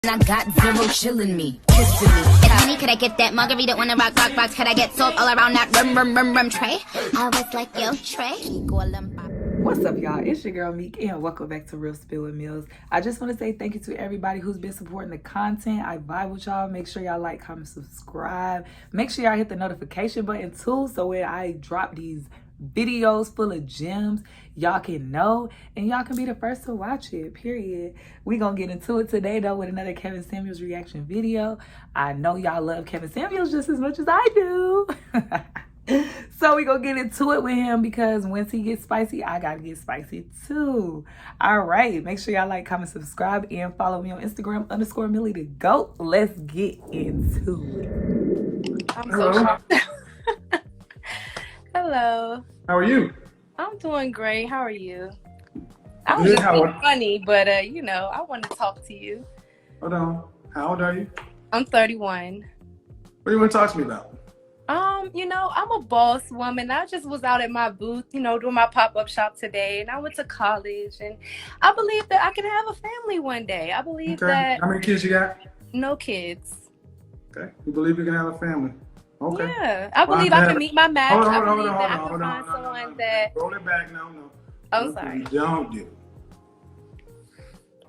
I got zero chillin' me, kissing me. Honey, could I get that margarita on the rock, rock, rocks? Could I get salt all around that rum tray? I was like, yo, Trey. What's up, y'all? It's your girl Meek, and welcome back to Real Spill With Millz. I just want to say thank you to everybody who's been supporting the content. I vibe with y'all. Make sure y'all like, comment, subscribe. Make sure y'all hit the notification button too, so when I drop these videos full of gems, y'all can know and y'all can be the first to watch it, period. We gonna get into it today though with another Kevin Samuels reaction video. I know y'all love Kevin Samuels just as much as I do. So we gonna get into it with him because once he gets spicy, I gotta get spicy too. All right, make sure y'all like, comment, subscribe, and follow me on Instagram _Millie the GOAT. Let's get into it. I'm so shocked. Hello. How are you? I'm doing great. How are you? I was just being funny, but you know, I want to talk to you. Hold on. How old are you? I'm 31. What do you want to talk to me about? You know, I'm a boss woman. I just was out at my booth, you know, doing my pop-up shop today, and I went to college, and I believe that I can have a family one day. I believe that. How many kids you got? No kids. Okay. You believe you can have a family? Okay. Yeah, I believe I can meet my match. Hold I on, believe that I can find someone that. Roll it back now. No. I'm sorry. Don't do.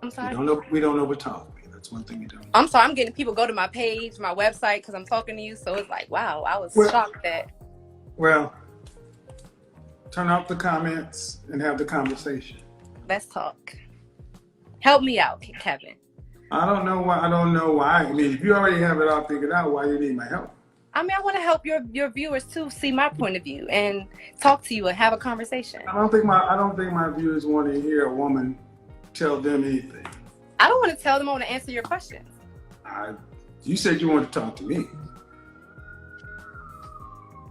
I'm sorry. We don't know what talk. That's one thing you don't. I'm sorry. I'm getting people go to my page, my website, because I'm talking to you. So it's like, wow, I was shocked that. Well, turn off the comments and have the conversation. Let's talk. Help me out, Kevin. I don't know why. I mean, if you already have it all figured out, why you need my help? I mean, I want to help your viewers too see my point of view and talk to you and have a conversation. I don't think my viewers want to hear a woman tell them anything. I don't want to tell them. I want to answer your questions. You said you wanted to talk to me.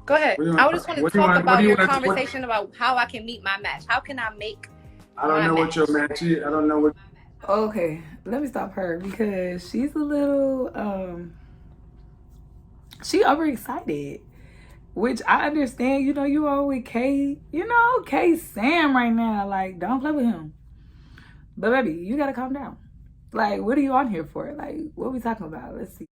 Go ahead. I just want to talk about your conversation about how I can meet my match. How can I make? I don't know what your match is. I don't know what. Okay, let me stop her because she's a little she overexcited, which I understand. You know, you are with K, K Sam right now. Like, don't play with him. But baby, you gotta calm down. Like, what are you on here for? Like, what are we talking about? Let's see.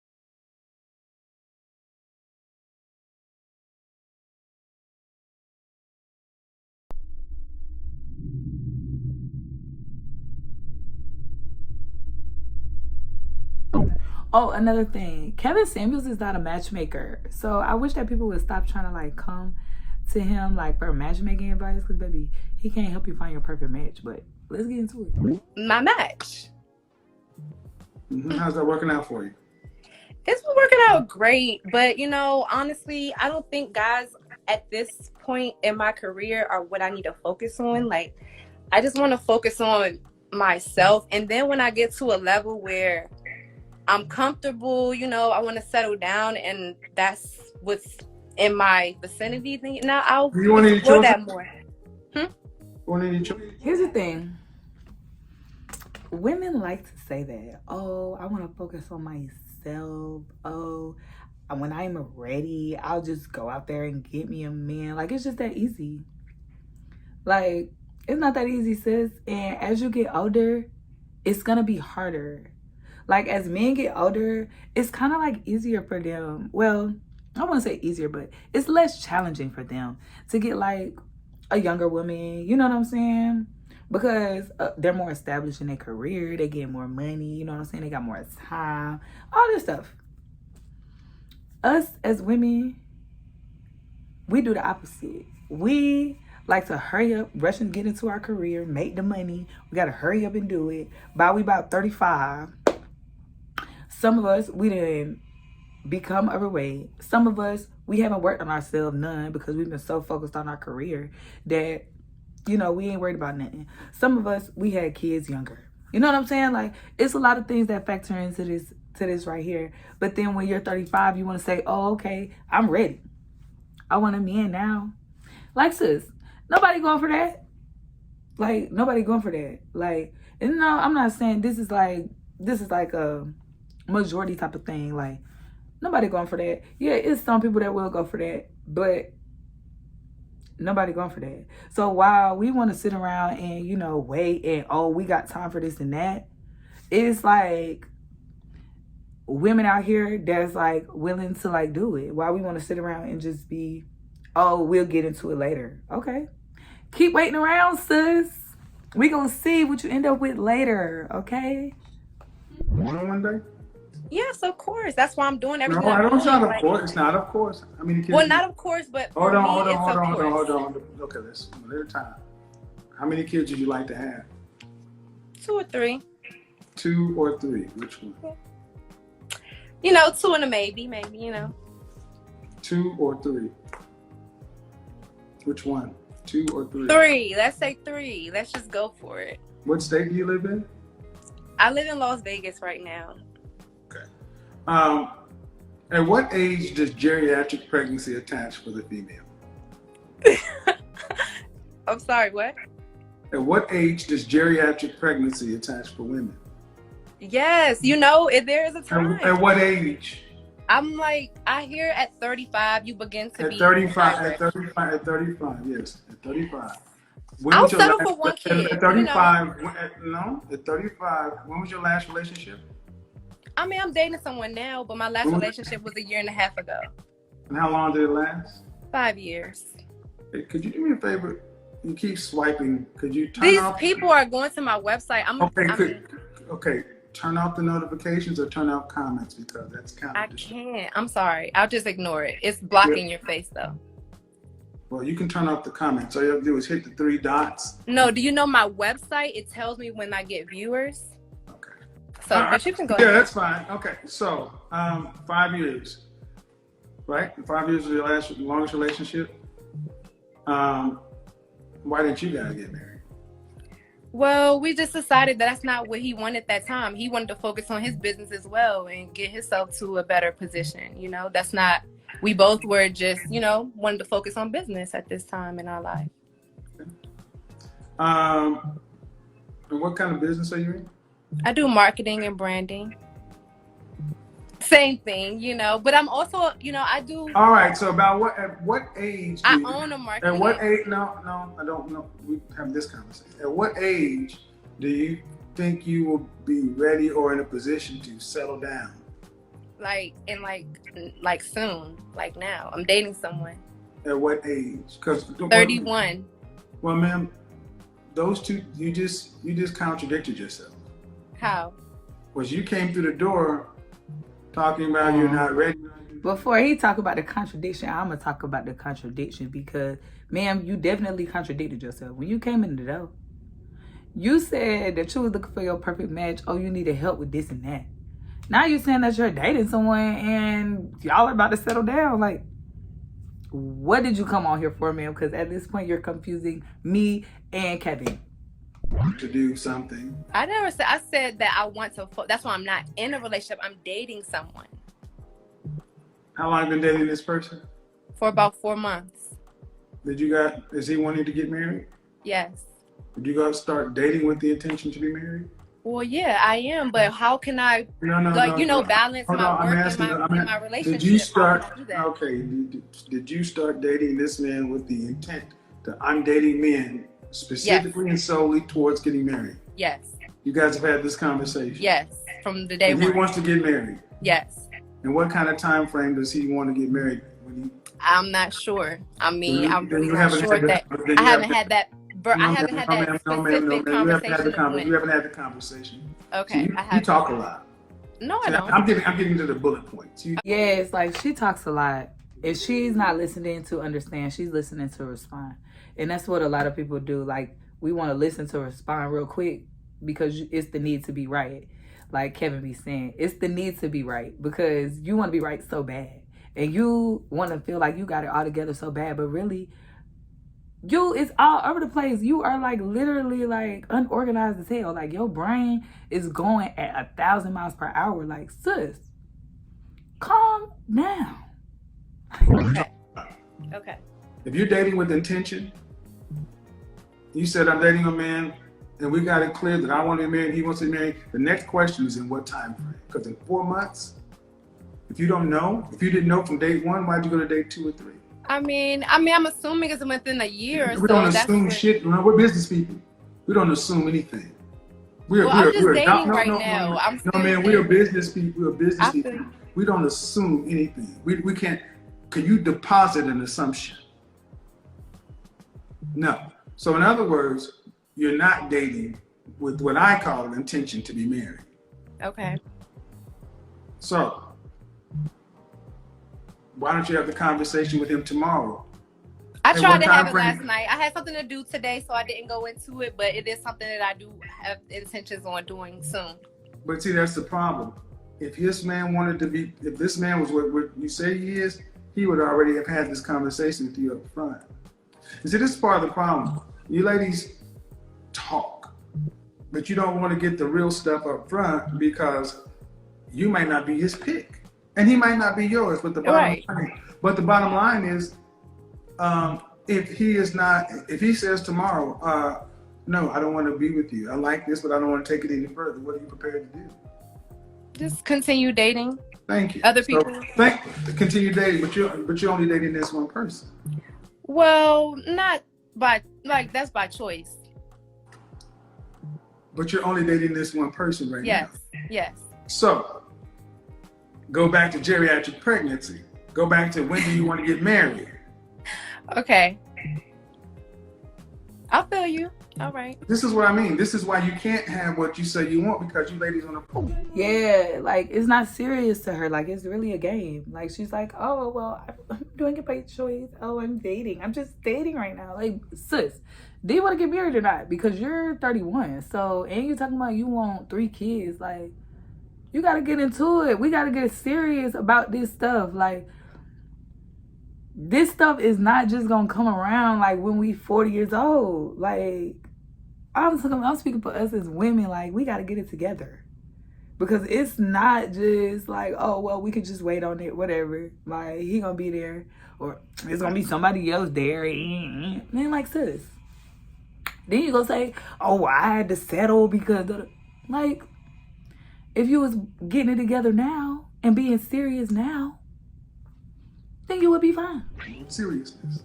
Oh, another thing. Kevin Samuels is not a matchmaker. So I wish that people would stop trying to like come to him like for matchmaking advice, because baby, he can't help you find your perfect match. But let's get into it. My match. How's that working out for you? It's been working out great, but you know, honestly, I don't think guys at this point in my career are what I need to focus on. Like, I just want to focus on myself, and then when I get to a level where I'm comfortable, you know, I want to settle down, and that's what's in my vicinity. Then now I'll explore that more. Here's the thing. Women like to say that, oh, I want to focus on myself. Oh, when I'm ready, I'll just go out there and get me a man. Like, it's just that easy. Like, it's not that easy, sis. And as you get older, it's going to be harder. Like, as men get older, it's kind of like easier for them. Well, I wouldn't say easier, but it's less challenging for them to get like a younger woman. You know what I'm saying? Because they're more established in their career. They get more money. You know what I'm saying? They got more time. All this stuff. Us as women, we do the opposite. We like to hurry up, rush and get into our career, make the money. We got to hurry up and do it. By we about 35. Some of us, we didn't become overweight. Some of us, we haven't worked on ourselves none because we've been so focused on our career that, you know, we ain't worried about nothing. Some of us, we had kids younger. You know what I'm saying? Like, it's a lot of things that factor into this right here. But then when you're 35, you want to say, oh, okay, I'm ready. I want a man now. Like, sis, nobody going for that. Like, nobody going for that. Like, and no, I'm not saying this is like a majority type of thing. Like, nobody going for that. Yeah, it's some people that will go for that, but nobody going for that. So while we want to sit around and, you know, wait and, oh, we got time for this and that, it's like women out here that's like willing to like do it. Why we want to sit around and just be, oh, we'll get into it later. Okay. Keep waiting around, sis. We gonna see what you end up with later, okay? One day? Yes, of course. That's why I'm doing everything. No, I don't sound of like, course. It's not of course. How many kids? Well, not of course, but for hold on, me, hold on, it's hold on, of hold on, course. hold on. Okay, let's one at a time. How many kids would you like to have? 2 or 3. 2 or 3? Which one? You know, 2 and a maybe, you know. 2 or 3? Which one? 2 or 3? 3. Let's say 3. Let's just go for it. What state do you live in? I live in Las Vegas right now. Okay. At what age does geriatric pregnancy attach for the female? I'm sorry, what? At what age does geriatric pregnancy attach for women? Yes, you know, there is a time. At what age? I'm like, I hear at 35 you begin to At be 35, direct. at 35, yes, at 35. I'll settle for one kid. At 35, at 35, when was your last relationship? I mean, I'm dating someone now, but my last relationship was 1.5 years ago. And how long did it last? 5 years. Hey, could you do me a favor? You keep swiping. Could you turn These off? people are going to my website. Okay, turn off the notifications or turn off comments because that's kind of. I can't. I'm sorry. I'll just ignore it. It's blocking your face though. Well, you can turn off the comments. All you have to do is hit the 3 dots. No, do you know my website? It tells me when I get viewers. Okay. So, but you can go Yeah, ahead. that's fine. Okay, so 5 years, right? 5 years was your longest relationship. Why didn't you guys get married? Well, we just decided that's not what he wanted at that time. He wanted to focus on his business as well and get himself to a better position. You know, that's not, we both were just, you know, wanted to focus on business at this time in our life. Okay. And what kind of business are you in? I do marketing and branding. Same thing, you know, but I'm also, you know, I do. All right, so at what age? I own a marketing. At what age? No, I don't know. We have this conversation. At what age do you think you will be ready or in a position to settle down? Like soon, like now. I'm dating someone. At what age? Because 31. Well, ma'am, those two, you just contradicted yourself. How? Was you came through the door talking about you're not ready. Before he talk about the contradiction, I'm gonna talk about the contradiction because, ma'am, you definitely contradicted yourself. When you came in the door, you said that you was looking for your perfect match. Oh, you needed help with this and that. Now you're saying that you're dating someone and y'all are about to settle down. Like, what did you come on here for, ma'am? Because at this point, you're confusing me and Kevin. To do something. I never said. I said that I want to. That's why I'm not in a relationship. I'm dating someone. How long have you been dating this person? For about 4 months. Is he wanting to get married? Yes. Did you guys start dating with the intention to be married? Well, yeah, I am. But how can I, balance my work and my relationship? Did you start? Okay. Did you start dating this man with the intent that I'm dating men specifically and solely towards getting married? Yes. You guys have had this conversation? Yes, from the day one. He wants to get married? Yes. And what kind of time frame does he want to get married? I'm not sure. I mean, I'm really not sure that. I haven't had that specific conversation. You haven't had the conversation. Okay, so you talk a lot. No, I don't. I'm getting to the bullet points. Yes, like she talks a lot. If she's not listening to understand, she's listening to respond. And that's what a lot of people do. Like, we want to listen to respond real quick because it's the need to be right. Like Kevin be saying, it's the need to be right because you want to be right so bad. And you want to feel like you got it all together so bad. But really, it's all over the place. You are like literally like unorganized as hell. Like your brain is going at 1,000 miles per hour. Like, sis, calm down. Okay. If you're dating with intention, you said I'm dating a man and we got it clear that I want to be married, he wants to be married. The next question is in what time frame? Because in 4 months, if you didn't know from date 1, why'd you go to date 2 or 3? I mean, I'm assuming it's within a year or so. We don't assume shit. We're business people. We don't assume anything. I'm just dating no, right no, now. no, I'm no, still man, we are business people. We're business I feel people. you. We don't assume anything. We can't. Can you deposit an assumption? No. So in other words, you're not dating with what I call an intention to be married. Okay. So why don't you have the conversation with him tomorrow? I And tried what to time have it frame? last night. I had something to do today, so I didn't go into it, but it is something that I do have intentions on doing soon. But see, that's the problem. If this man wanted to be, if this man was what you say he is, he would already have had this conversation with you up front. You see, this is part of the problem. You ladies talk, but you don't want to get the real stuff up front because you might not be his pick, and he might not be yours. But the bottom line is, if he says tomorrow, no, I don't want to be with you. I like this, but I don't want to take it any further. What are you prepared to do? Just continue dating. Thank you. Other people. Continue dating, but you're only dating this one person. Well, not by that's by choice. But you're only dating this one person right now. Yes. So, go back to geriatric pregnancy. Go back to when do you want to get married? Okay. I feel you. All right. This is what I mean. This is why you can't have what you say you want because you ladies on a pool. Yeah, like it's not serious to her. Like it's really a game. Like she's like, oh well, I'm doing it by choice. Oh, I'm dating. I'm just dating right now. Like sis, do you want to get married or not? Because you're 31. So and you're talking about you want 3 kids. Like you got to get into it. We got to get serious about this stuff. Like this stuff is not just gonna come around like when we 40 years old. Like I'm speaking for us as women. Like we gotta get it together because it's not just like, oh well, we could just wait on it, whatever. Like he gonna be there, or it's gonna be somebody else there. Man, like sis. Then you gonna say, oh, I had to settle because of like, if you was getting it together now and being serious now, then you would be fine. Seriousness.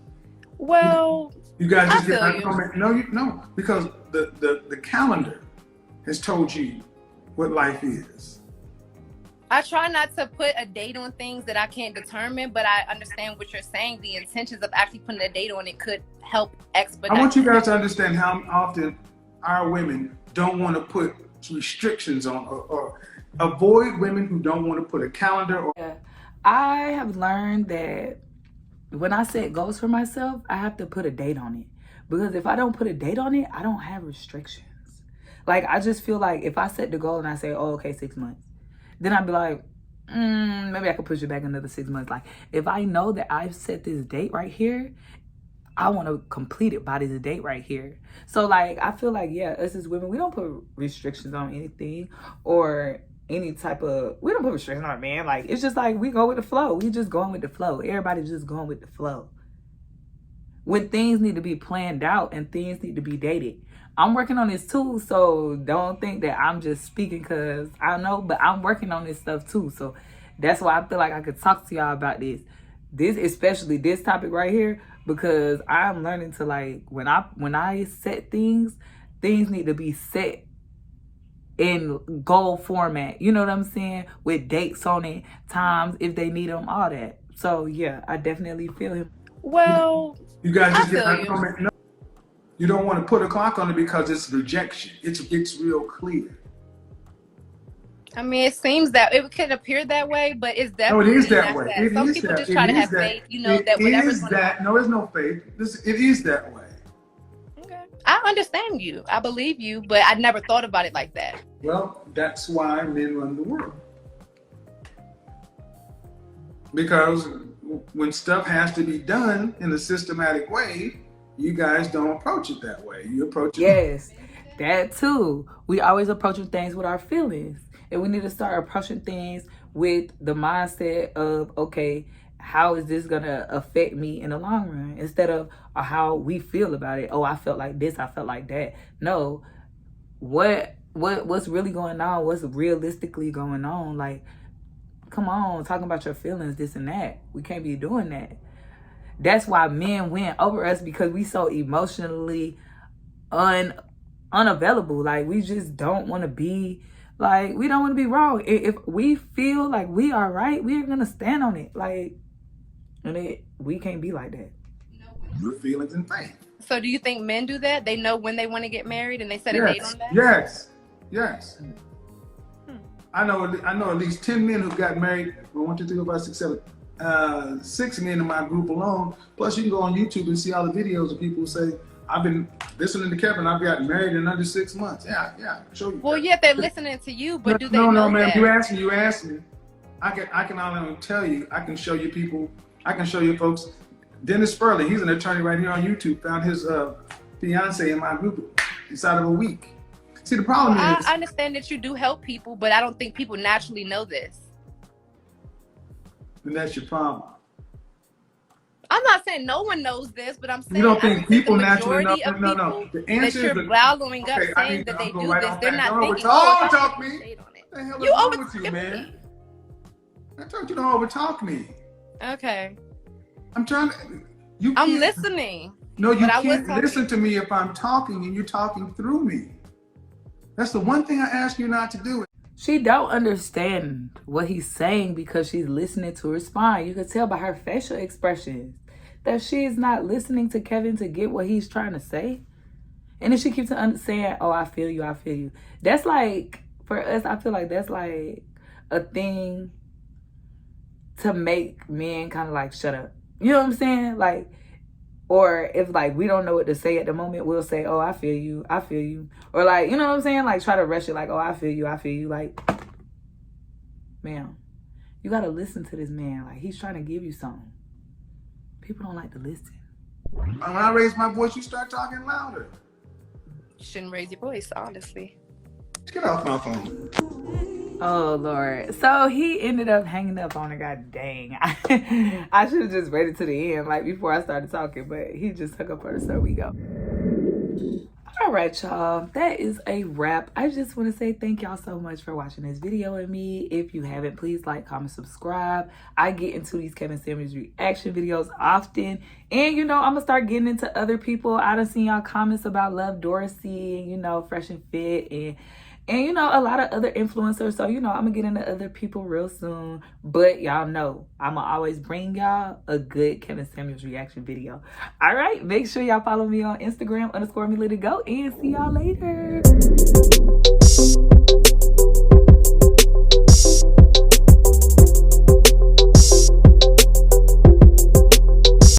Well, you guys just I get feel you. No, because the calendar has told you what life is. I try not to put a date on things that I can't determine, but I understand what you're saying. The intentions of actually putting a date on it could help expedite. I want you guys to understand how often our women don't want to put restrictions on or avoid women who don't want to put a calendar or. Yeah. I have learned that when I set goals for myself, I have to put a date on it. Because if I don't put a date on it, I don't have restrictions. Like, I just feel like if I set the goal and I say, oh, okay, 6 months, then I'd be like, maybe I could push it back another 6 months. Like, if I know that I've set this date right here, I want to complete it by this date right here. So, like, I feel like, yeah, us as women, we don't put restrictions on anything or any type of, we don't put restrictions on it, man. Like, it's just like we go with the flow. We just going with the flow. Everybody's just going with the flow. When things need to be planned out and things need to be dated. I'm working on this too, so don't think that I'm just speaking because I know, but I'm working on this stuff too. So that's why I feel like I could talk to y'all about this. This, especially this topic right here, because I'm learning to, like, when I set things need to be set in goal format. You know what I'm saying? With dates on it, times if they need them, all that. So yeah, I definitely feel him. Well, you guys just I get feel you. No, you don't want to put a clock on it because it's rejection. It's real clear. I mean, it seems that it could appear that way, but it's definitely no, it is that not way. that. Some people just try to have faith, you know, that whatever's going to. No, there's no faith. It is that way. Okay. I understand you. I believe you, but I never thought about it like that. Well, that's why men run the world. Because when stuff has to be done in a systematic way, you guys don't approach it that way. You approach it. Yes, that too. We always approaching things with our feelings. And we need to start approaching things with the mindset of, okay, how is this gonna affect me in the long run? Instead of how we feel about it. Oh, I felt like this, I felt like that. No, what's really going on? What's realistically going on? Like, come on, talking about your feelings, this and that. We can't be doing that. That's why men win over us, because we so emotionally unavailable. Like, we just don't want to be, like, we don't want to be wrong. If we feel like we are right, we are going to stand on it. Like, and we can't be like that. Your feelings and faith. So do you think men do that? They know when they want to get married and they set a date on that? Yes. I know at least 10 men who got married. Well, 1, 2, 3, 4, 5, 6, 7. 6 men in my group alone. Plus, you can go on YouTube and see all the videos of people who say, I've been listening to Kevin. I've gotten married in under 6 months. Yeah, show you. Well, yeah, they're listening to you, but do they know know man. that? You asked me. I can only tell you. I can show you people. I can show you folks. Dennis Spurley, he's an attorney right here on YouTube. Found his fiance in my group inside of a week. See, the problem is, I understand that you do help people, but I don't think people naturally know this. and that's your problem. I'm not saying no one knows this, but I'm saying You don't think people the naturally know? majority of No. The answer that you're following up saying that they do this, they're not thinking. Don't talk me. What the hell is you wrong with you, man? me. I told you don't overtalk me. Okay. I'm trying to. I'm listening. No, you can't listen to me if I'm talking and you're talking through me. That's the one thing I ask you not to do. She don't understand what he's saying because she's listening to respond. You can tell by her facial expressions that she's not listening to Kevin to get what he's trying to say. And then she keeps saying, oh, I feel you. That's like, for us, I feel like that's like a thing to make men kind of like shut up. You know what I'm saying? Like, or if like we don't know what to say at the moment, we'll say, oh, I feel you. Or like, you know what I'm saying? Like, try to rush it like, oh, I feel you. Like, ma'am, you got to listen to this man. Like, he's trying to give you something. People don't like to listen. When I raise my voice, you start talking louder. You shouldn't raise your voice, honestly. Get off my phone. Oh, Lord. So he ended up hanging up on her. God dang. I should have just waited to the end, like before I started talking, but he just hung up on her, so we go. All right, y'all. That is a wrap. I just want to say thank y'all so much for watching this video with me. If you haven't, please like, comment, subscribe. I get into these Kevin Samuels reaction videos often. And, you know, I'm going to start getting into other people. I done seen y'all comments about Love Dorsey and, you know, Fresh and Fit and, you know, a lot of other influencers. So, you know, I'm going to get into other people real soon. But y'all know, I'm going to always bring y'all a good Kevin Samuels reaction video. All right. Make sure y'all follow me on Instagram _me let it go. And see y'all later.